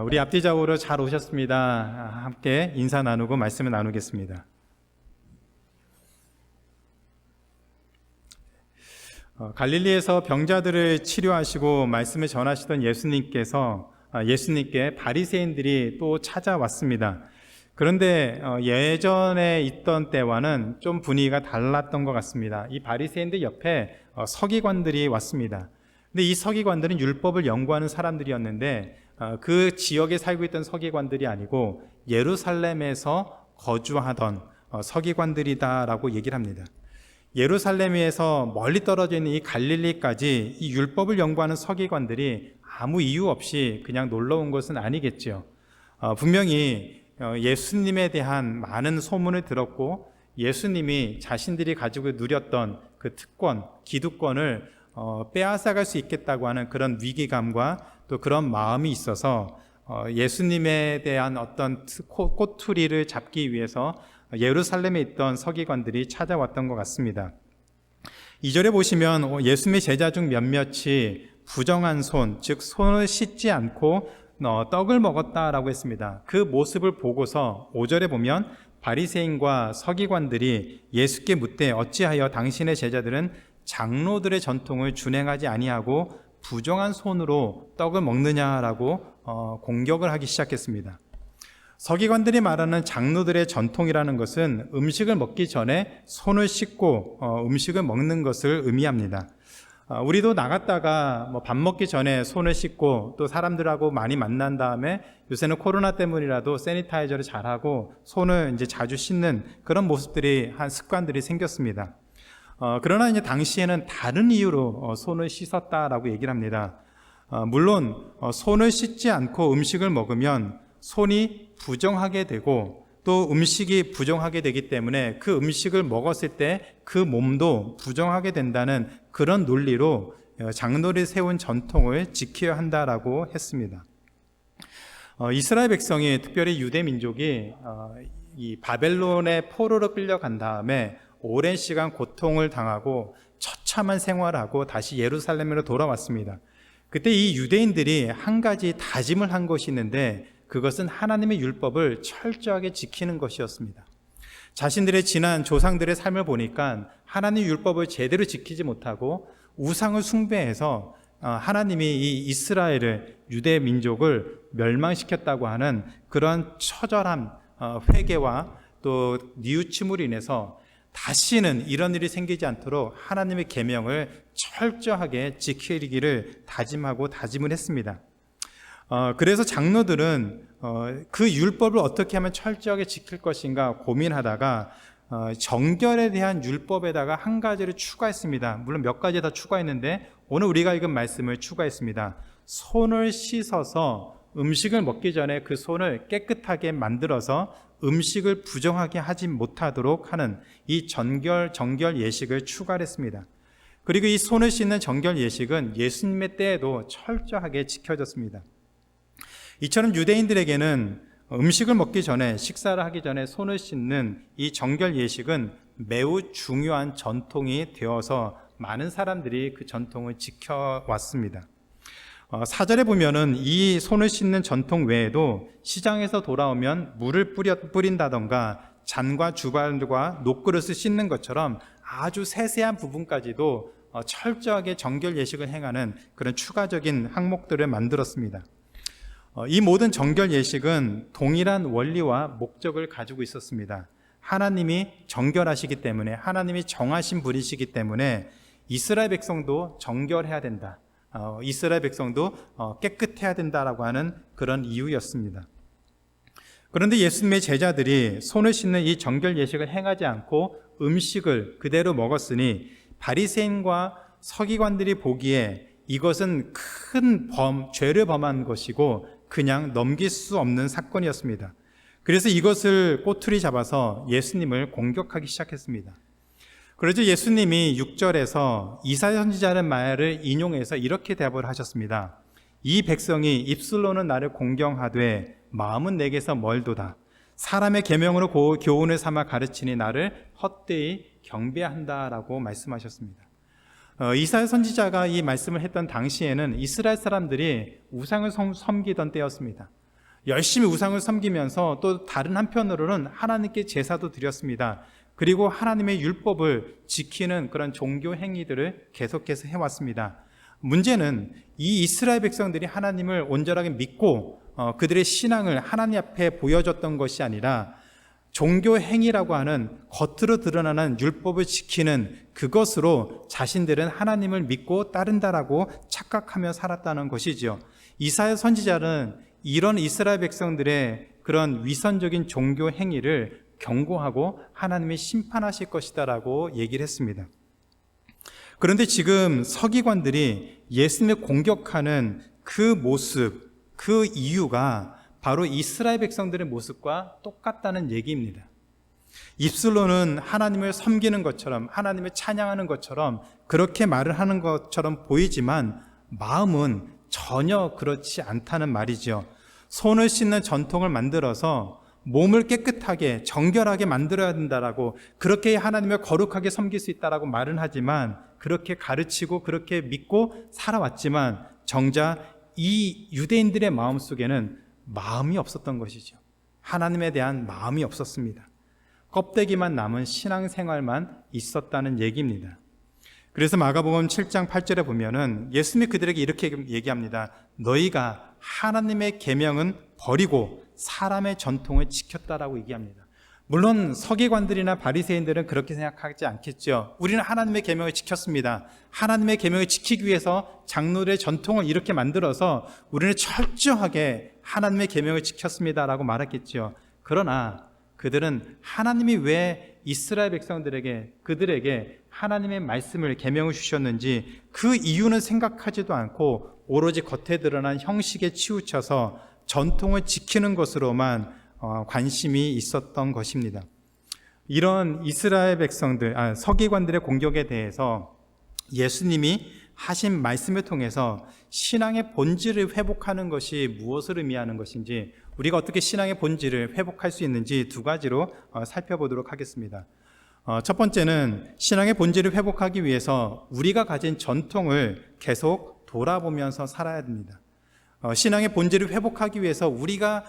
우리 앞뒤좌우로 잘 오셨습니다. 함께 인사 나누고 말씀을 나누겠습니다. 갈릴리에서 병자들을 치료하시고 말씀을 전하시던 예수님께 바리새인들이 또 찾아왔습니다. 그런데 예전에 있던 때와는 좀 분위기가 달랐던 것 같습니다. 이 바리새인들 옆에 서기관들이 왔습니다. 근데 이 서기관들은 율법을 연구하는 사람들이었는데 그 지역에 살고 있던 서기관들이 아니고 예루살렘에서 거주하던 서기관들이다라고 얘기를 합니다. 예루살렘에서 멀리 떨어져 있는 이 갈릴리까지 이 율법을 연구하는 서기관들이 아무 이유 없이 그냥 놀러 온 것은 아니겠죠. 분명히 예수님에 대한 많은 소문을 들었고 예수님이 자신들이 가지고 누렸던 그 특권, 기득권을 빼앗아갈 수 있겠다고 하는 그런 위기감과 또 그런 마음이 있어서 예수님에 대한 어떤 꼬투리를 잡기 위해서 예루살렘에 있던 서기관들이 찾아왔던 것 같습니다. 2절에 보시면 예수님의 제자 중 몇몇이 부정한 손, 즉 손을 씻지 않고 떡을 먹었다라고 했습니다. 그 모습을 보고서 5절에 보면 바리새인과 서기관들이 예수께 묻되 어찌하여 당신의 제자들은 장로들의 전통을 준행하지 아니하고 부정한 손으로 떡을 먹느냐라고 공격을 하기 시작했습니다. 서기관들이 말하는 장로들의 전통이라는 것은 음식을 먹기 전에 손을 씻고 음식을 먹는 것을 의미합니다. 우리도 나갔다가 밥 먹기 전에 손을 씻고 또 사람들하고 많이 만난 다음에 요새는 코로나 때문이라도 세니타이저를 잘하고 손을 이제 자주 씻는 그런 모습들이 한 습관들이 생겼습니다. 그러나 이제 당시에는 다른 이유로 손을 씻었다라고 얘기를 합니다. 물론 손을 씻지 않고 음식을 먹으면 손이 부정하게 되고 또 음식이 부정하게 되기 때문에 그 음식을 먹었을 때 그 몸도 부정하게 된다는 그런 논리로 장로들이 세운 전통을 지켜야 한다라고 했습니다. 이스라엘 백성이 특별히 유대 민족이 이 바벨론의 포로로 끌려간 다음에 오랜 시간 고통을 당하고 처참한 생활을 하고 다시 예루살렘으로 돌아왔습니다. 그때 이 유대인들이 한 가지 다짐을 한 것이 있는데 그것은 하나님의 율법을 철저하게 지키는 것이었습니다. 자신들의 지난 조상들의 삶을 보니까 하나님 율법을 제대로 지키지 못하고 우상을 숭배해서 하나님이 이 이스라엘을, 유대 민족을 멸망시켰다고 하는 그런 처절한 회개와 또 뉘우침으로 인해서 다시는 이런 일이 생기지 않도록 하나님의 계명을 철저하게 지키기를 다짐하고 다짐을 했습니다. 그래서 장로들은 그 율법을 어떻게 하면 철저하게 지킬 것인가 고민하다가 정결에 대한 율법에다가 한 가지를 추가했습니다. 물론 몇 가지 다 추가했는데 오늘 우리가 읽은 말씀을 추가했습니다. 손을 씻어서 음식을 먹기 전에 그 손을 깨끗하게 만들어서 음식을 부정하게 하지 못하도록 하는 이 정결 예식을 추가했습니다. 그리고 이 손을 씻는 정결 예식은 예수님의 때에도 철저하게 지켜졌습니다. 이처럼 유대인들에게는 음식을 먹기 전에, 식사를 하기 전에 손을 씻는 이 정결 예식은 매우 중요한 전통이 되어서 많은 사람들이 그 전통을 지켜왔습니다. 4절에 보면은 이 손을 씻는 전통 외에도 시장에서 돌아오면 물을 뿌린다던가 잔과 주발과 녹그릇을 씻는 것처럼 아주 세세한 부분까지도 철저하게 정결 예식을 행하는 그런 추가적인 항목들을 만들었습니다. 이 모든 정결 예식은 동일한 원리와 목적을 가지고 있었습니다. 하나님이 정결하시기 때문에, 하나님이 정하신 분이시기 때문에 이스라엘 백성도 정결해야 된다. 이스라엘 백성도 깨끗해야 된다라고 하는 그런 이유였습니다. 그런데 예수님의 제자들이 손을 씻는 이 정결 예식을 행하지 않고 음식을 그대로 먹었으니 바리새인과 서기관들이 보기에 이것은 큰 죄를 범한 것이고 그냥 넘길 수 없는 사건이었습니다. 그래서 이것을 꼬투리 잡아서 예수님을 공격하기 시작했습니다. 그래서 예수님이 6절에서 이사야 선지자의 말을 인용해서 이렇게 대답을 하셨습니다. 이 백성이 입술로는 나를 공경하되 마음은 내게서 멀도다. 사람의 계명으로 교훈을 삼아 가르치니 나를 헛되이 경배한다라고 말씀하셨습니다. 이사야 선지자가 이 말씀을 했던 당시에는 이스라엘 사람들이 우상을 섬기던 때였습니다. 열심히 우상을 섬기면서 또 다른 한편으로는 하나님께 제사도 드렸습니다. 그리고 하나님의 율법을 지키는 그런 종교 행위들을 계속해서 해왔습니다. 문제는 이 이스라엘 백성들이 하나님을 온전하게 믿고 그들의 신앙을 하나님 앞에 보여줬던 것이 아니라 종교 행위라고 하는 겉으로 드러나는 율법을 지키는 그것으로 자신들은 하나님을 믿고 따른다라고 착각하며 살았다는 것이죠. 이사야 선지자는 이런 이스라엘 백성들의 그런 위선적인 종교 행위를 경고하고 하나님이 심판하실 것이다라고 얘기를 했습니다. 그런데 지금 서기관들이 예수님을 공격하는 그 모습, 그 이유가 바로 이스라엘 백성들의 모습과 똑같다는 얘기입니다. 입술로는 하나님을 섬기는 것처럼, 하나님을 찬양하는 것처럼 그렇게 말을 하는 것처럼 보이지만 마음은 전혀 그렇지 않다는 말이죠. 손을 씻는 전통을 만들어서 몸을 깨끗하게 정결하게 만들어야 된다라고, 그렇게 하나님을 거룩하게 섬길 수 있다라고 말은 하지만, 그렇게 가르치고 그렇게 믿고 살아왔지만 정작 이 유대인들의 마음속에는 마음이 없었던 것이죠. 하나님에 대한 마음이 없었습니다. 껍데기만 남은 신앙생활만 있었다는 얘기입니다. 그래서 마가복음 7장 8절에 보면은 예수님이 그들에게 이렇게 얘기합니다. 너희가 하나님의 계명은 버리고 사람의 전통을 지켰다라고 얘기합니다. 물론 서기관들이나 바리새인들은 그렇게 생각하지 않겠죠. 우리는 하나님의 계명을 지켰습니다. 하나님의 계명을 지키기 위해서 장로들의 전통을 이렇게 만들어서 우리는 철저하게 하나님의 계명을 지켰습니다라고 말했겠죠. 그러나 그들은 하나님이 왜 이스라엘 백성들에게, 그들에게 하나님의 말씀을, 계명을 주셨는지 그 이유는 생각하지도 않고 오로지 겉에 드러난 형식에 치우쳐서 전통을 지키는 것으로만 관심이 있었던 것입니다. 이런 이스라엘 백성들, 서기관들의 공격에 대해서 예수님이 하신 말씀을 통해서 신앙의 본질을 회복하는 것이 무엇을 의미하는 것인지, 우리가 어떻게 신앙의 본질을 회복할 수 있는지 두 가지로 살펴보도록 하겠습니다. 첫 번째는 신앙의 본질을 회복하기 위해서 우리가 가진 전통을 계속 돌아보면서 살아야 됩니다. 신앙의 본질을 회복하기 위해서 우리가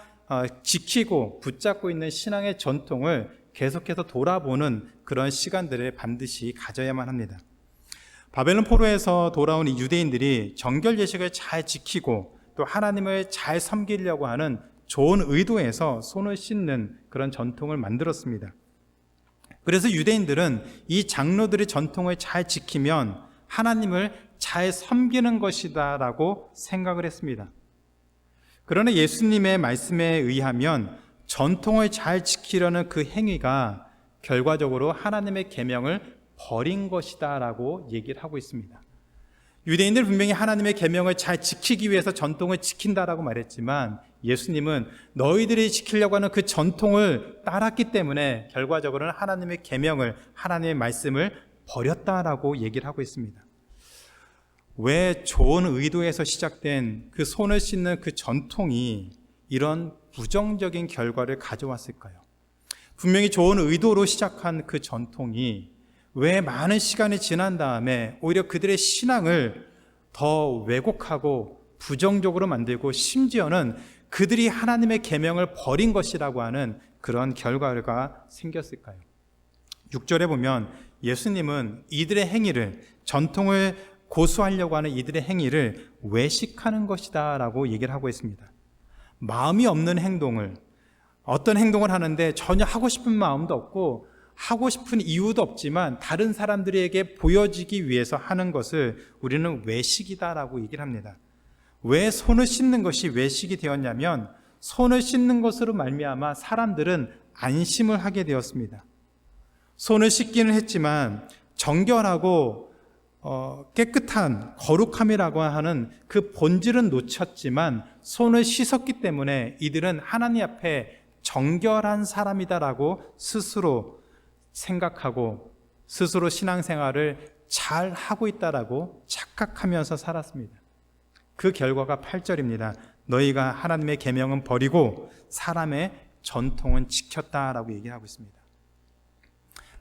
지키고 붙잡고 있는 신앙의 전통을 계속해서 돌아보는 그런 시간들을 반드시 가져야만 합니다. 바벨론 포로에서 돌아온 이 유대인들이 정결 예식을 잘 지키고 또 하나님을 잘 섬기려고 하는 좋은 의도에서 손을 씻는 그런 전통을 만들었습니다. 그래서 유대인들은 이 장로들의 전통을 잘 지키면 하나님을 잘 섬기는 것이다라고 생각을 했습니다. 그러나 예수님의 말씀에 의하면 전통을 잘 지키려는 그 행위가 결과적으로 하나님의 계명을 버린 것이다라고 얘기를 하고 있습니다. 유대인들 분명히 하나님의 계명을 잘 지키기 위해서 전통을 지킨다라고 말했지만 예수님은 너희들이 지키려고 하는 그 전통을 따랐기 때문에 결과적으로는 하나님의 계명을, 하나님의 말씀을 버렸다라고 얘기를 하고 있습니다. 왜 좋은 의도에서 시작된 그 손을 씻는 그 전통이 이런 부정적인 결과를 가져왔을까요? 분명히 좋은 의도로 시작한 그 전통이 왜 많은 시간이 지난 다음에 오히려 그들의 신앙을 더 왜곡하고 부정적으로 만들고 심지어는 그들이 하나님의 계명을 버린 것이라고 하는 그런 결과가 생겼을까요? 6절에 보면 예수님은 이들의 행위를, 전통을 고수하려고 하는 이들의 행위를 외식하는 것이다 라고 얘기를 하고 있습니다. 마음이 없는 행동을, 어떤 행동을 하는데 전혀 하고 싶은 마음도 없고 하고 싶은 이유도 없지만 다른 사람들에게 보여지기 위해서 하는 것을 우리는 외식이다라고 얘기를 합니다. 왜 손을 씻는 것이 외식이 되었냐면 손을 씻는 것으로 말미암아 사람들은 안심을 하게 되었습니다. 손을 씻기는 했지만 정결하고 깨끗한 거룩함이라고 하는 그 본질은 놓쳤지만 손을 씻었기 때문에 이들은 하나님 앞에 정결한 사람이다라고 스스로 생각하고 스스로 신앙생활을 잘 하고 있다라고 착각하면서 살았습니다. 그 결과가 8절입니다. 너희가 하나님의 계명은 버리고 사람의 전통은 지켰다라고 얘기하고 있습니다.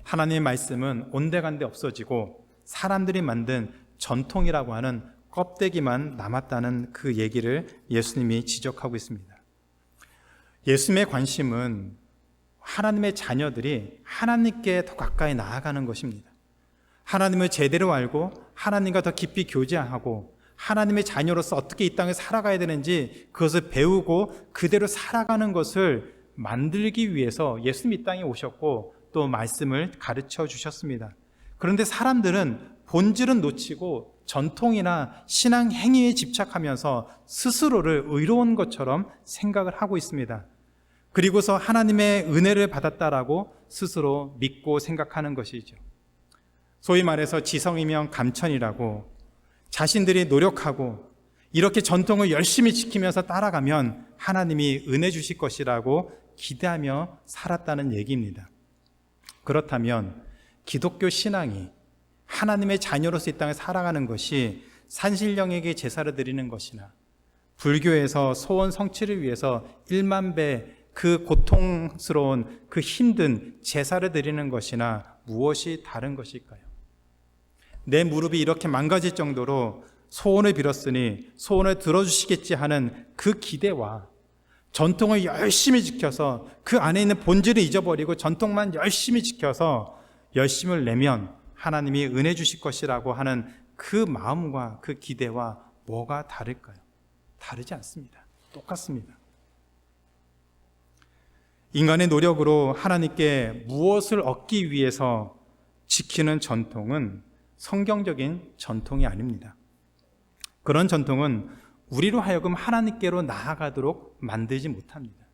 하나님의 말씀은 온데간데 없어지고 사람들이 만든 전통이라고 하는 껍데기만 남았다는 그 얘기를 예수님이 지적하고 있습니다. 예수님의 관심은 하나님의 자녀들이 하나님께 더 가까이 나아가는 것입니다. 하나님을 제대로 알고 하나님과 더 깊이 교제하고 하나님의 자녀로서 어떻게 이 땅에 살아가야 되는지 그것을 배우고 그대로 살아가는 것을 만들기 위해서 예수님 이 땅에 오셨고 또 말씀을 가르쳐 주셨습니다. 그런데 사람들은 본질은 놓치고 전통이나 신앙 행위에 집착하면서 스스로를 의로운 것처럼 생각을 하고 있습니다. 그리고서 하나님의 은혜를 받았다라고 스스로 믿고 생각하는 것이죠. 소위 말해서 지성이면 감천이라고 자신들이 노력하고 이렇게 전통을 열심히 지키면서 따라가면 하나님이 은혜 주실 것이라고 기대하며 살았다는 얘기입니다. 그렇다면 기독교 신앙이 하나님의 자녀로서 이 땅에 살아가는 것이 산신령에게 제사를 드리는 것이나 불교에서 소원 성취를 위해서 1만 배 그 고통스러운 그 힘든 제사를 드리는 것이나 무엇이 다른 것일까요? 내 무릎이 이렇게 망가질 정도로 소원을 빌었으니 소원을 들어주시겠지 하는 그 기대와 전통을 열심히 지켜서 그 안에 있는 본질을 잊어버리고 전통만 열심히 지켜서 열심을 내면 하나님이 은혜 주실 것이라고 하는 그 마음과 그 기대와 뭐가 다를까요? 다르지 않습니다. 똑같습니다. 인간의 노력으로 하나님께 무엇을 얻기 위해서 지키는 전통은 성경적인 전통이 아닙니다. 그런 전통은 우리로 하여금 하나님께로 나아가도록 만들지 못합니다.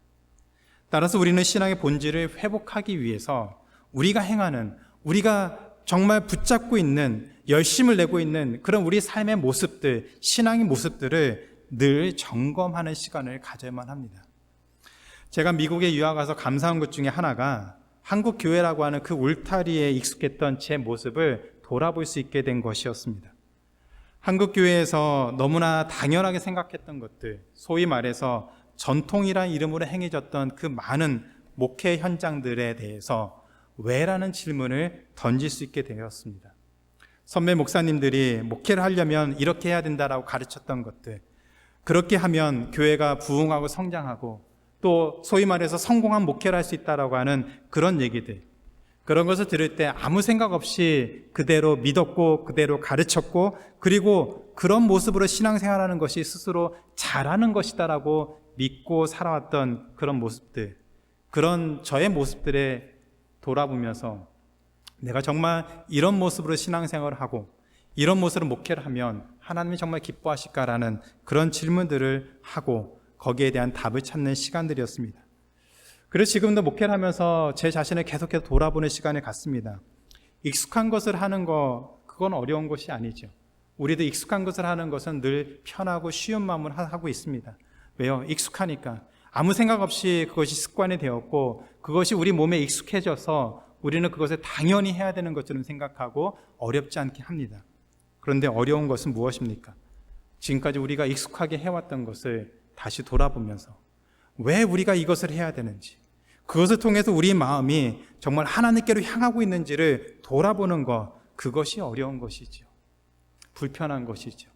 따라서 우리는 신앙의 본질을 회복하기 위해서 우리가 행하는, 우리가 정말 붙잡고 있는, 열심을 내고 있는 그런 우리 삶의 모습들, 신앙의 모습들을 늘 점검하는 시간을 가져야만 합니다. 제가 미국에 유학 가서 감사한 것 중에 하나가 한국 교회라고 하는 그 울타리에 익숙했던 제 모습을 돌아볼 수 있게 된 것이었습니다. 한국 교회에서 너무나 당연하게 생각했던 것들, 소위 말해서 전통이란 이름으로 행해졌던 그 많은 목회 현장들에 대해서 왜라는 질문을 던질 수 있게 되었습니다. 선배 목사님들이 목회를 하려면 이렇게 해야 된다라고 가르쳤던 것들, 그렇게 하면 교회가 부흥하고 성장하고 또 소위 말해서 성공한 목회를 할 수 있다라고 하는 그런 얘기들, 그런 것을 들을 때 아무 생각 없이 그대로 믿었고 그대로 가르쳤고 그리고 그런 모습으로 신앙생활하는 것이 스스로 잘하는 것이다라고 믿고 살아왔던 그런 모습들, 그런 저의 모습들에 돌아보면서 내가 정말 이런 모습으로 신앙생활을 하고 이런 모습으로 목회를 하면 하나님이 정말 기뻐하실까라는 그런 질문들을 하고 거기에 대한 답을 찾는 시간들이었습니다. 그래서 지금도 목회를 하면서 제 자신을 계속해서 돌아보는 시간을 갖습니다. 익숙한 것을 하는 거, 그건 어려운 것이 아니죠. 우리도 익숙한 것을 하는 것은 늘 편하고 쉬운 마음을 하고 있습니다. 왜요? 익숙하니까. 아무 생각 없이 그것이 습관이 되었고 그것이 우리 몸에 익숙해져서 우리는 그것을 당연히 해야 되는 것처럼 생각하고 어렵지 않게 합니다. 그런데 어려운 것은 무엇입니까? 지금까지 우리가 익숙하게 해왔던 것을 다시 돌아보면서 왜 우리가 이것을 해야 되는지, 그것을 통해서 우리 마음이 정말 하나님께로 향하고 있는지를 돌아보는 것, 그것이 어려운 것이죠. 불편한 것이죠.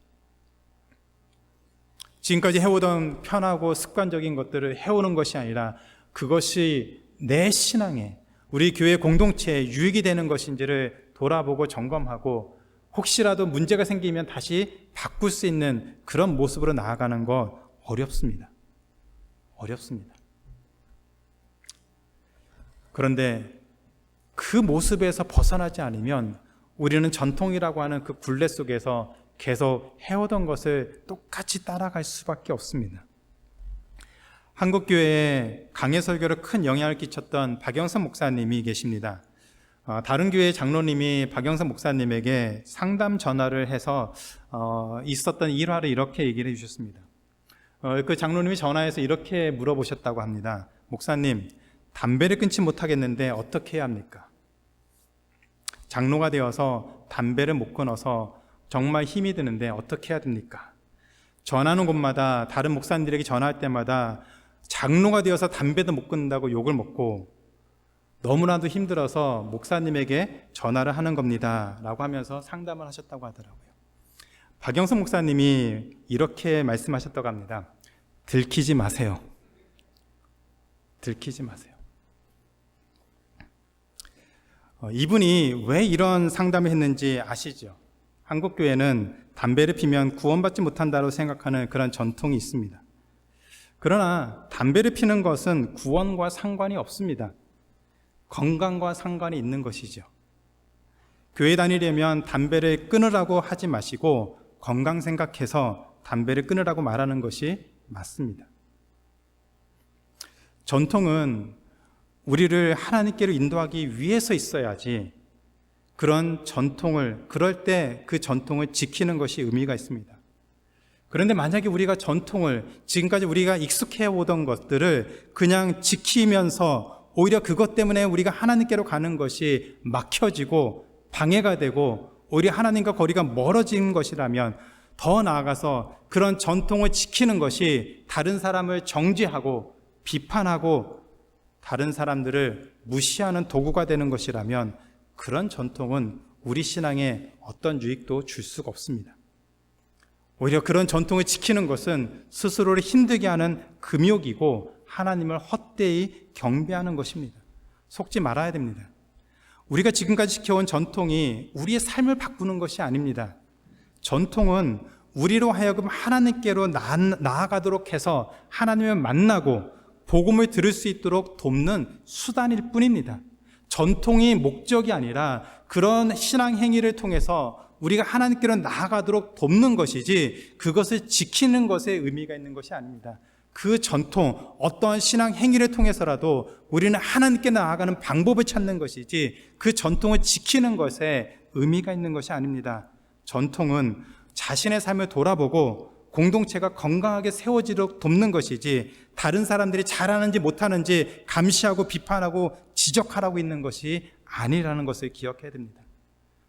지금까지 해오던 편하고 습관적인 것들을 해오는 것이 아니라 그것이 내 신앙에, 우리 교회 공동체에 유익이 되는 것인지를 돌아보고 점검하고 혹시라도 문제가 생기면 다시 바꿀 수 있는 그런 모습으로 나아가는 것 어렵습니다. 어렵습니다. 그런데 그 모습에서 벗어나지 않으면 우리는 전통이라고 하는 그 굴레 속에서 계속 해오던 것을 똑같이 따라갈 수밖에 없습니다. 한국교회에 강해 설교를 큰 영향을 끼쳤던 박영선 목사님이 계십니다. 다른 교회 장로님이 박영선 목사님에게 상담 전화를 해서 있었던 일화를 이렇게 얘기를 해주셨습니다. 그 장로님이 전화해서 이렇게 물어보셨다고 합니다. 목사님, 담배를 끊지 못하겠는데 어떻게 해야 합니까? 장로가 되어서 담배를 못 끊어서 정말 힘이 드는데 어떻게 해야 됩니까? 전하는 곳마다 다른 목사님들에게 전화할 때마다 장로가 되어서 담배도 못 끊는다고 욕을 먹고 너무나도 힘들어서 목사님에게 전화를 하는 겁니다 라고 하면서 상담을 하셨다고 하더라고요. 박영선 목사님이 이렇게 말씀하셨다고 합니다. 들키지 마세요. 들키지 마세요. 이분이 왜 이런 상담을 했는지 아시죠? 한국교회는 담배를 피면 구원받지 못한다고 생각하는 그런 전통이 있습니다. 그러나 담배를 피는 것은 구원과 상관이 없습니다. 건강과 상관이 있는 것이죠. 교회 다니려면 담배를 끊으라고 하지 마시고 건강 생각해서 담배를 끊으라고 말하는 것이 맞습니다. 전통은 우리를 하나님께로 인도하기 위해서 있어야지 그런 전통을, 그럴 때 그 전통을 지키는 것이 의미가 있습니다. 그런데 만약에 우리가 전통을, 지금까지 우리가 익숙해 오던 것들을 그냥 지키면서 오히려 그것 때문에 우리가 하나님께로 가는 것이 막혀지고 방해가 되고 오히려 하나님과 거리가 멀어진 것이라면, 더 나아가서 그런 전통을 지키는 것이 다른 사람을 정죄하고 비판하고 다른 사람들을 무시하는 도구가 되는 것이라면, 그런 전통은 우리 신앙에 어떤 유익도 줄 수가 없습니다. 오히려 그런 전통을 지키는 것은 스스로를 힘들게 하는 금욕이고 하나님을 헛되이 경배하는 것입니다. 속지 말아야 됩니다. 우리가 지금까지 지켜온 전통이 우리의 삶을 바꾸는 것이 아닙니다. 전통은 우리로 하여금 하나님께로 나아가도록 해서 하나님을 만나고 복음을 들을 수 있도록 돕는 수단일 뿐입니다. 전통이 목적이 아니라 그런 신앙 행위를 통해서 우리가 하나님께로 나아가도록 돕는 것이지 그것을 지키는 것에 의미가 있는 것이 아닙니다. 그 전통, 어떠한 신앙 행위를 통해서라도 우리는 하나님께 나아가는 방법을 찾는 것이지 그 전통을 지키는 것에 의미가 있는 것이 아닙니다. 전통은 자신의 삶을 돌아보고 공동체가 건강하게 세워지도록 돕는 것이지 다른 사람들이 잘하는지 못하는지 감시하고 비판하고 지적하라고 있는 것이 아니라는 것을 기억해야 됩니다.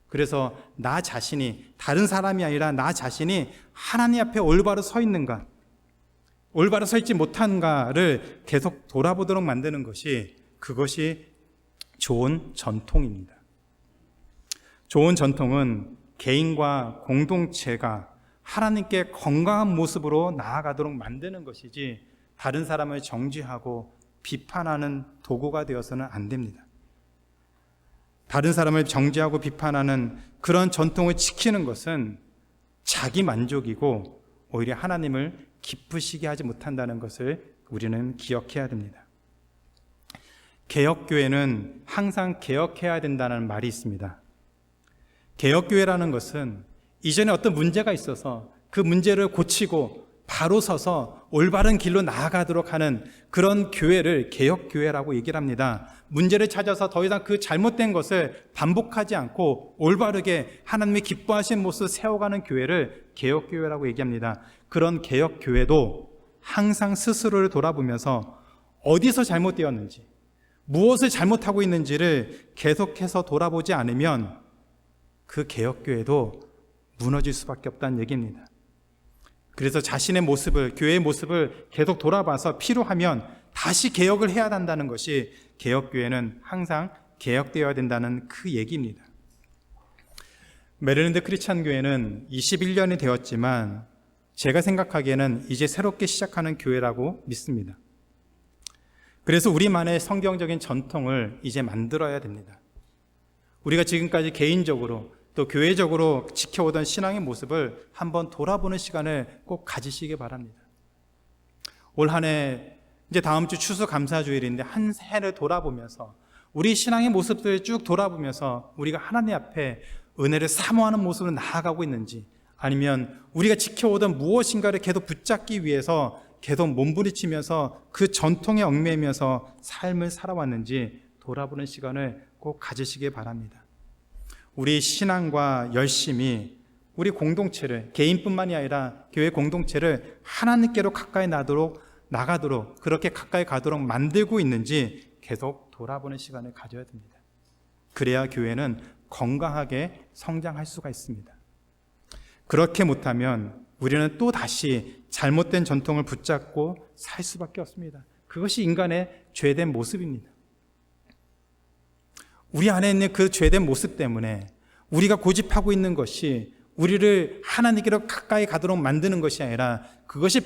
그래서 나 자신이, 다른 사람이 아니라 나 자신이 하나님 앞에 올바로 서 있는가, 올바로 서 있지 못한가를 계속 돌아보도록 만드는 것이, 그것이 좋은 전통입니다. 좋은 전통은 개인과 공동체가 하나님께 건강한 모습으로 나아가도록 만드는 것이지 다른 사람을 정죄하고 비판하는 도구가 되어서는 안 됩니다. 다른 사람을 정죄하고 비판하는 그런 전통을 지키는 것은 자기 만족이고 오히려 하나님을 기쁘시게 하지 못한다는 것을 우리는 기억해야 됩니다. 개혁교회는 항상 개혁해야 된다는 말이 있습니다. 개혁교회라는 것은 이전에 어떤 문제가 있어서 그 문제를 고치고 바로 서서 올바른 길로 나아가도록 하는 그런 교회를 개혁교회라고 얘기를 합니다. 문제를 찾아서 더 이상 그 잘못된 것을 반복하지 않고 올바르게 하나님이 기뻐하시는 모습을 세워가는 교회를 개혁교회라고 얘기합니다. 그런 개혁교회도 항상 스스로를 돌아보면서 어디서 잘못되었는지, 무엇을 잘못하고 있는지를 계속해서 돌아보지 않으면 그 개혁교회도 무너질 수밖에 없다는 얘기입니다. 그래서 자신의 모습을, 교회의 모습을 계속 돌아봐서 필요하면 다시 개혁을 해야 한다는 것이 개혁교회는 항상 개혁되어야 된다는 그 얘기입니다. 메릴랜드 크리스찬 교회는 21년이 되었지만 제가 생각하기에는 이제 새롭게 시작하는 교회라고 믿습니다. 그래서 우리만의 성경적인 전통을 이제 만들어야 됩니다. 우리가 지금까지 개인적으로 또 교회적으로 지켜오던 신앙의 모습을 한번 돌아보는 시간을 꼭 가지시기 바랍니다. 올 한 해, 이제 다음 주 추수감사주일인데 한 해를 돌아보면서 우리 신앙의 모습들을 쭉 돌아보면서 우리가 하나님 앞에 은혜를 사모하는 모습으로 나아가고 있는지, 아니면 우리가 지켜오던 무엇인가를 계속 붙잡기 위해서 계속 몸부리치면서 그 전통에 얽매이면서 삶을 살아왔는지 돌아보는 시간을 꼭 가지시기 바랍니다. 우리 신앙과 열심히 우리 공동체를, 개인뿐만이 아니라 교회 공동체를 하나님께로 가까이 나가도록 그렇게 가까이 가도록 만들고 있는지 계속 돌아보는 시간을 가져야 됩니다. 그래야 교회는 건강하게 성장할 수가 있습니다. 그렇게 못하면 우리는 또 다시 잘못된 전통을 붙잡고 살 수밖에 없습니다. 그것이 인간의 죄된 모습입니다. 우리 안에 있는 그 죄된 모습 때문에 우리가 고집하고 있는 것이 우리를 하나님께로 가까이 가도록 만드는 것이 아니라 그것이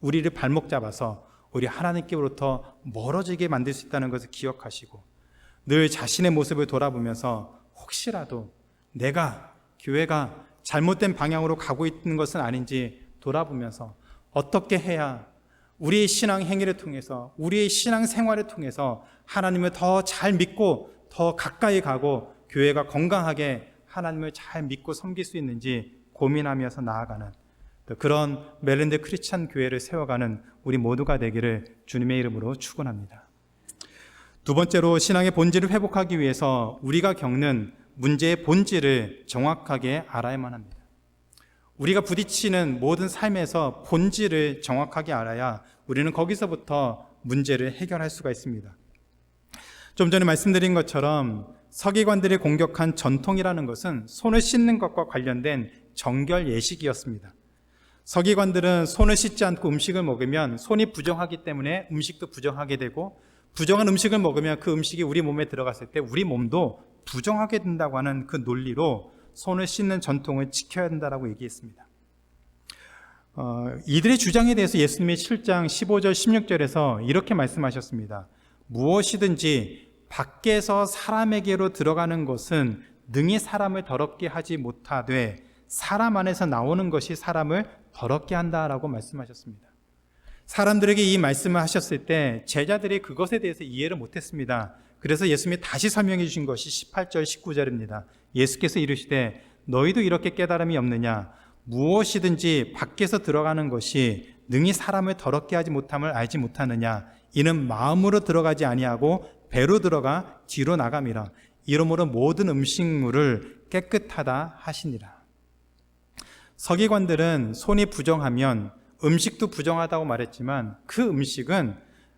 우리를 발목 잡아서 우리 하나님께로부터 멀어지게 만들 수 있다는 것을 기억하시고 늘 자신의 모습을 돌아보면서 혹시라도 내가 교회가 잘못된 방향으로 가고 있는 것은 아닌지 돌아보면서 어떻게 해야 우리의 신앙 행위를 통해서 우리의 신앙 생활을 통해서 하나님을 더 잘 믿고 더 가까이 가고 교회가 건강하게 하나님을 잘 믿고 섬길 수 있는지 고민하면서 나아가는 그런 메릴랜드 크리스찬 교회를 세워가는 우리 모두가 되기를 주님의 이름으로 축원합니다. 두 번째로 신앙의 본질을 회복하기 위해서 우리가 겪는 문제의 본질을 정확하게 알아야만 합니다. 우리가 부딪히는 모든 삶에서 본질을 정확하게 알아야 우리는 거기서부터 문제를 해결할 수가 있습니다. 좀 전에 말씀드린 것처럼 서기관들이 공격한 전통이라는 것은 손을 씻는 것과 관련된 정결 예식이었습니다. 서기관들은 손을 씻지 않고 음식을 먹으면 손이 부정하기 때문에 음식도 부정하게 되고 부정한 음식을 먹으면 그 음식이 우리 몸에 들어갔을 때 우리 몸도 부정하게 된다고 하는 그 논리로 손을 씻는 전통을 지켜야 된다고 얘기했습니다. 이들의 주장에 대해서 예수님이 7장 15절 16절에서 이렇게 말씀하셨습니다. 무엇이든지 밖에서 사람에게로 들어가는 것은 능히 사람을 더럽게 하지 못하되 사람 안에서 나오는 것이 사람을 더럽게 한다라고 말씀하셨습니다. 사람들에게 이 말씀을 하셨을 때 제자들이 그것에 대해서 이해를 못했습니다. 그래서 예수님이 다시 설명해 주신 것이 18절 19절입니다. 예수께서 이르시되 너희도 이렇게 깨달음이 없느냐 무엇이든지 밖에서 들어가는 것이 능히 사람을 더럽게 하지 못함을 알지 못하느냐 이는 마음으로 들어가지 아니하고 배로 들어가 뒤로 나감이라 이러므로 모든 음식물을 깨끗하다 하시니라. 서기관들은 손이 부정하면 음식도 부정하다고 말했지만 그 음식은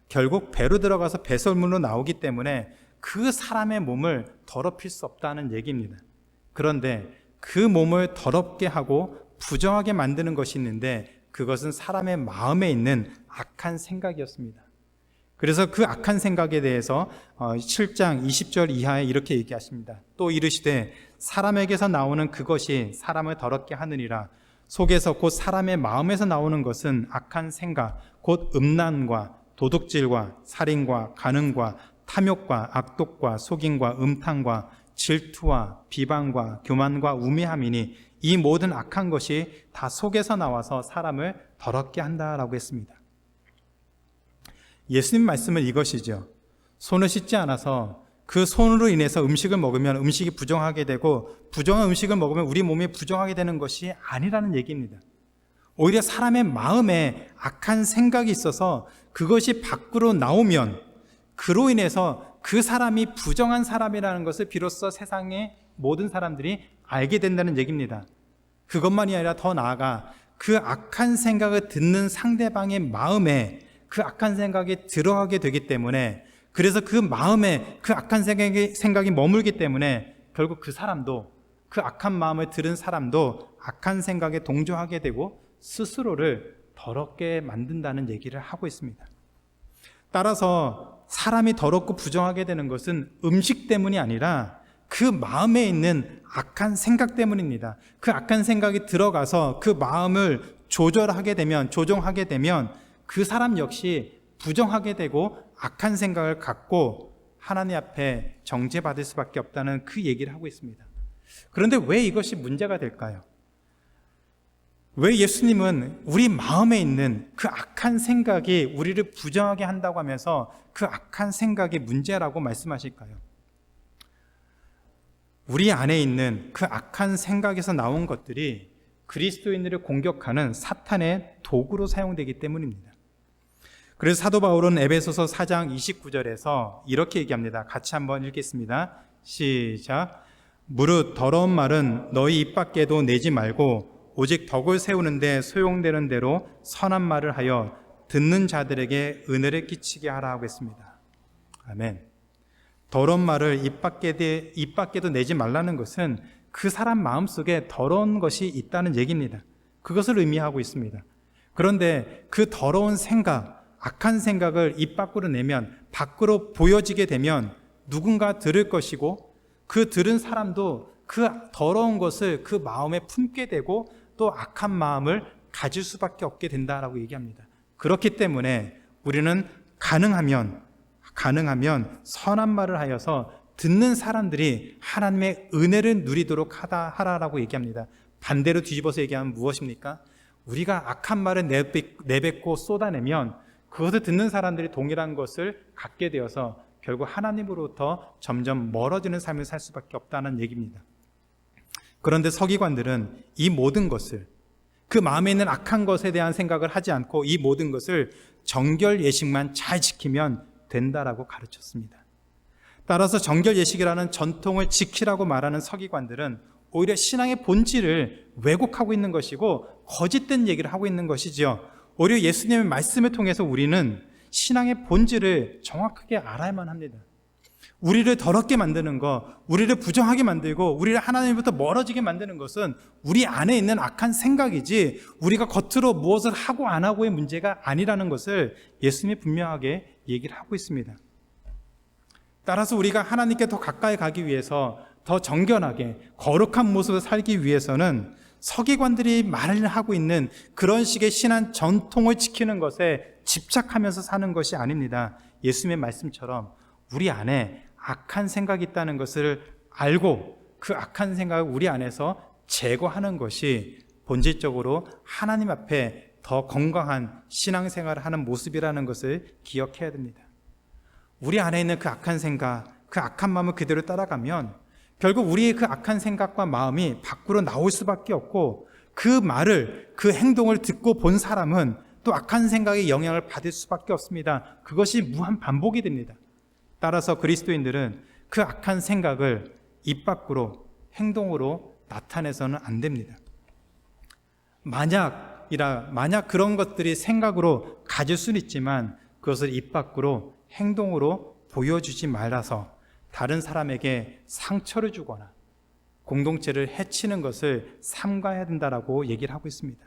결국 배로 들어가서 배설물로 나오기 때문에 그 사람의 몸을 더럽힐 수 없다는 얘기입니다. 그런데 그 몸을 더럽게 하고 부정하게 만드는 것이 있는데 그것은 사람의 마음에 있는 악한 생각이었습니다. 그래서 그 악한 생각에 대해서 7장 20절 이하에 이렇게 얘기하십니다. 또 이르시되 사람에게서 나오는 그것이 사람을 더럽게 하느니라. 속에서 곧 사람의 마음에서 나오는 것은 악한 생각 곧 음란과 도둑질과 살인과 간음과 탐욕과 악독과 속임과 음탕과 질투와 비방과 교만과 우매함이니 이 모든 악한 것이 다 속에서 나와서 사람을 더럽게 한다라고 했습니다. 예수님 말씀은 이것이죠. 손을 씻지 않아서 그 손으로 인해서 음식을 먹으면 음식이 부정하게 되고 부정한 음식을 먹으면 우리 몸이 부정하게 되는 것이 아니라는 얘기입니다. 오히려 사람의 마음에 악한 생각이 있어서 그것이 밖으로 나오면 그로 인해서 그 사람이 부정한 사람이라는 것을 비로소 세상의 모든 사람들이 알게 된다는 얘기입니다. 그것만이 아니라 더 나아가 그 악한 생각을 듣는 상대방의 마음에 그 악한 생각이 들어가게 되기 때문에 그래서 그 마음에 그 악한 생각이 머물기 때문에 결국 그 사람도 그 악한 마음을 들은 사람도 악한 생각에 동조하게 되고 스스로를 더럽게 만든다는 얘기를 하고 있습니다. 따라서 사람이 더럽고 부정하게 되는 것은 음식 때문이 아니라 그 마음에 있는 악한 생각 때문입니다. 그 악한 생각이 들어가서 그 마음을 조정하게 되면 그 사람 역시 부정하게 되고 악한 생각을 갖고 하나님 앞에 정죄받을 수밖에 없다는 그 얘기를 하고 있습니다. 그런데 왜 이것이 문제가 될까요? 왜 예수님은 우리 마음에 있는 그 악한 생각이 우리를 부정하게 한다고 하면서 그 악한 생각이 문제라고 말씀하실까요? 우리 안에 있는 그 악한 생각에서 나온 것들이 그리스도인들을 공격하는 사탄의 도구로 사용되기 때문입니다. 그래서 사도 바울은 에베소서 4장 29절에서 이렇게 얘기합니다. 같이 한번 읽겠습니다. 시작. 무릇 더러운 말은 너희 입 밖에도 내지 말고 오직 덕을 세우는데 소용되는 대로 선한 말을 하여 듣는 자들에게 은혜를 끼치게 하라 하고 했습니다. 아멘. 더러운 말을 입 밖에도 내지 말라는 것은 그 사람 마음속에 더러운 것이 있다는 얘기입니다. 그것을 의미하고 있습니다. 그런데 그 더러운 생각, 악한 생각을 입 밖으로 내면 밖으로 보여지게 되면 누군가 들을 것이고 그 들은 사람도 그 더러운 것을 그 마음에 품게 되고 또 악한 마음을 가질 수밖에 없게 된다라고 얘기합니다. 그렇기 때문에 우리는 가능하면 선한 말을 하여서 듣는 사람들이 하나님의 은혜를 누리도록 하라라고 얘기합니다. 반대로 뒤집어서 얘기하면 무엇입니까? 우리가 악한 말을 내뱉고 쏟아내면 그것을 듣는 사람들이 동일한 것을 갖게 되어서 결국 하나님으로부터 점점 멀어지는 삶을 살 수밖에 없다는 얘기입니다. 그런데 서기관들은 이 모든 것을, 그 마음에 있는 악한 것에 대한 생각을 하지 않고 이 모든 것을 정결 예식만 잘 지키면 된다라고 가르쳤습니다. 따라서 정결 예식이라는 전통을 지키라고 말하는 서기관들은 오히려 신앙의 본질을 왜곡하고 있는 것이고 거짓된 얘기를 하고 있는 것이지요. 오히려 예수님의 말씀을 통해서 우리는 신앙의 본질을 정확하게 알아야만 합니다. 우리를 더럽게 만드는 것, 우리를 부정하게 만들고 우리를 하나님부터 멀어지게 만드는 것은 우리 안에 있는 악한 생각이지 우리가 겉으로 무엇을 하고 안 하고의 문제가 아니라는 것을 예수님이 분명하게 얘기를 하고 있습니다. 따라서 우리가 하나님께 더 가까이 가기 위해서 더 정결하게 거룩한 모습을 살기 위해서는 서기관들이 말을 하고 있는 그런 식의 신앙 전통을 지키는 것에 집착하면서 사는 것이 아닙니다. 예수님의 말씀처럼 우리 안에 악한 생각이 있다는 것을 알고 그 악한 생각을 우리 안에서 제거하는 것이 본질적으로 하나님 앞에 더 건강한 신앙생활을 하는 모습이라는 것을 기억해야 됩니다. 우리 안에 있는 그 악한 생각, 그 악한 마음을 그대로 따라가면 결국 우리의 그 악한 생각과 마음이 밖으로 나올 수밖에 없고 그 말을, 그 행동을 듣고 본 사람은 또 악한 생각의 영향을 받을 수밖에 없습니다. 그것이 무한 반복이 됩니다. 따라서 그리스도인들은 그 악한 생각을 입 밖으로 행동으로 나타내서는 안 됩니다. 만약 그런 것들이 생각으로 가질 수는 있지만 그것을 입 밖으로 행동으로 보여주지 말아서 다른 사람에게 상처를 주거나 공동체를 해치는 것을 삼가해야 된다라고 얘기를 하고 있습니다.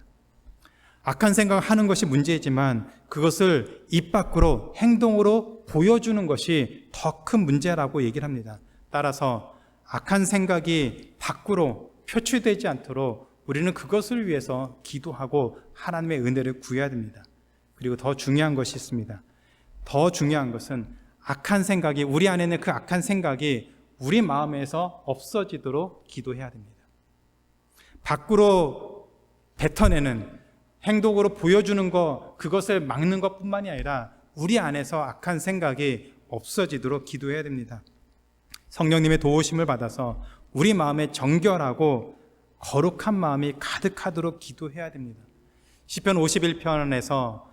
악한 생각을 하는 것이 문제이지만 그것을 입 밖으로 행동으로 보여주는 것이 더 큰 문제라고 얘기를 합니다. 따라서 악한 생각이 밖으로 표출되지 않도록 우리는 그것을 위해서 기도하고 하나님의 은혜를 구해야 됩니다. 그리고 더 중요한 것이 있습니다. 더 중요한 것은 악한 생각이, 우리 안에 있는 그 악한 생각이 우리 마음에서 없어지도록 기도해야 됩니다. 밖으로 뱉어내는, 행동으로 보여주는 것, 그것을 막는 것뿐만이 아니라 우리 안에서 악한 생각이 없어지도록 기도해야 됩니다. 성령님의 도우심을 받아서 우리 마음에 정결하고 거룩한 마음이 가득하도록 기도해야 됩니다. 시편 51편에서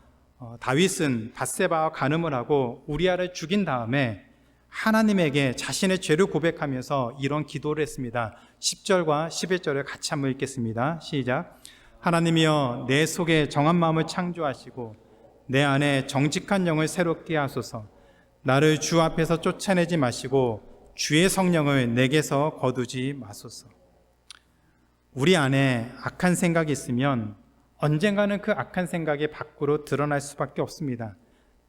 다윗은 밧세바와 간음을 하고 우리아를 죽인 다음에 하나님에게 자신의 죄를 고백하면서 이런 기도를 했습니다. 10절과 11절을 같이 한번 읽겠습니다. 시작. 하나님이여, 내 속에 정한 마음을 창조하시고 내 안에 정직한 영을 새롭게 하소서. 나를 주 앞에서 쫓아내지 마시고 주의 성령을 내게서 거두지 마소서. 우리 안에 악한 생각이 있으면 언젠가는 그 악한 생각이 밖으로 드러날 수밖에 없습니다.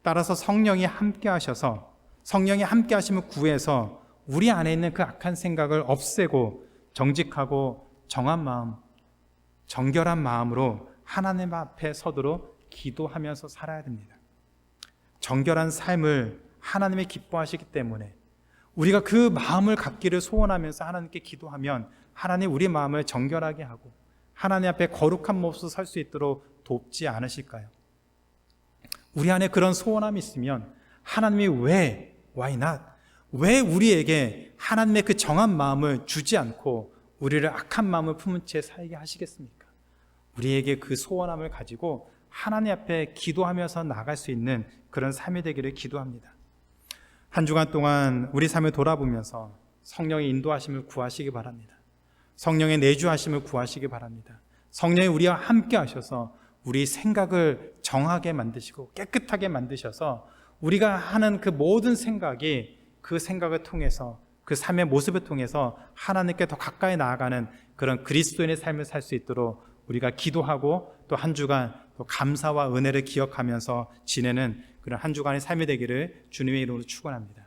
따라서 성령이 함께 하셔서, 성령이 함께 하시면 구해서 우리 안에 있는 그 악한 생각을 없애고 정직하고 정한 마음, 정결한 마음으로 하나님 앞에 서도록 기도하면서 살아야 됩니다. 정결한 삶을 하나님이 기뻐하시기 때문에 우리가 그 마음을 갖기를 소원하면서 하나님께 기도하면 하나님 우리 마음을 정결하게 하고 하나님 앞에 거룩한 모습으로 설 수 있도록 돕지 않으실까요? 우리 안에 그런 소원함이 있으면 하나님이 why not? 왜 우리에게 하나님의 그 정한 마음을 주지 않고 우리를 악한 마음을 품은 채 살게 하시겠습니까? 우리에게 그 소원함을 가지고 하나님 앞에 기도하면서 나갈 수 있는 그런 삶이 되기를 기도합니다. 한 주간 동안 우리 삶을 돌아보면서 성령의 인도하심을 구하시기 바랍니다. 성령의 내주하심을 구하시기 바랍니다. 성령이 우리와 함께 하셔서 우리 생각을 정하게 만드시고 깨끗하게 만드셔서 우리가 하는 그 모든 생각이 그 생각을 통해서, 그 삶의 모습을 통해서 하나님께 더 가까이 나아가는 그런 그리스도인의 삶을 살 수 있도록 우리가 기도하고 또 한 주간 또 감사와 은혜를 기억하면서 지내는 그런 한 주간의 삶이 되기를 주님의 이름으로 축원합니다.